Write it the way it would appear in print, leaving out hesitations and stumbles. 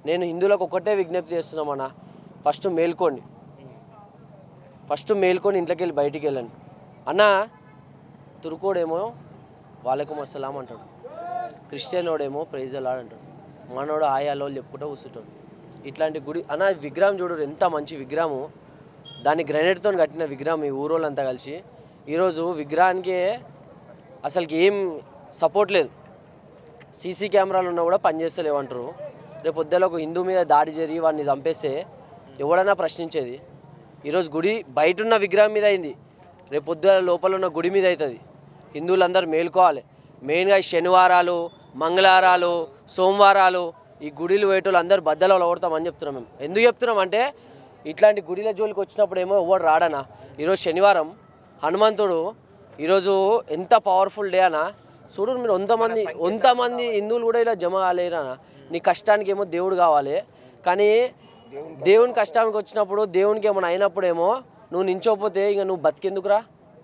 నేను హిందువులకు ఒకటే విజ్ఞప్తి చేస్తున్నామన్నా, ఫస్ట్ మేల్కోండి, ఇంట్లోకి వెళ్ళి బయటికి వెళ్ళండి అన్న. తురుకోడేమో వాలేకుమ్ అస్సలాం అంటాడు, క్రిస్టియన్ వాడేమో ప్రైజ్ అలాడ్ అంటాడు, మనోడు ఆయాలో చెప్పుకుంటూ కూర్చుంటాడు. ఇట్లాంటి గుడి అన్న, విగ్రహం చూడు ఎంత మంచి విగ్రహము, దాన్ని గ్రానైట్తో కట్టిన విగ్రహం ఈ ఊరోళ్ళంతా కలిసి. ఈరోజు విగ్రహానికి అసలుకి ఏం సపోర్ట్ లేదు, సీసీ కెమెరాలు ఉన్నా కూడా పనిచేస్తలేవంటారు. రేపు పొద్దులో ఒక హిందూ మీద దాడి జరిగి వాడిని చంపేస్తే ఎవడన్నా ప్రశ్నించేది? ఈరోజు గుడి బయట ఉన్న విగ్రహం మీద అయింది, రేపు పొద్దుల లోపల ఉన్న గుడి మీద అవుతుంది. హిందువులందరూ మేల్కోవాలి. మెయిన్గా శనివారాలు, మంగళవారాలు, సోమవారాలు ఈ గుడిలు వేటోళ్ళు అందరూ బద్దలో ఓడతామని చెప్తున్నాం. మేము ఎందుకు చెప్తున్నాం అంటే, ఇట్లాంటి గుడిల జోలికి వచ్చినప్పుడు ఏమో ఎవడు రాడనా. ఈరోజు శనివారం, హనుమంతుడు ఈరోజు ఎంత పవర్ఫుల్ డే అన్న. చూడు మీరు, 100 మంది హిందువులు కూడా ఇలా జమ కాలేరనా. నీ కష్టానికి ఏమో దేవుడు కావాలి, కానీ దేవుని కష్టానికి వచ్చినప్పుడు, దేవునికి ఏమైనా అయినప్పుడేమో నువ్వు నించోపోతే ఇక నువ్వు బతికెందుకురా.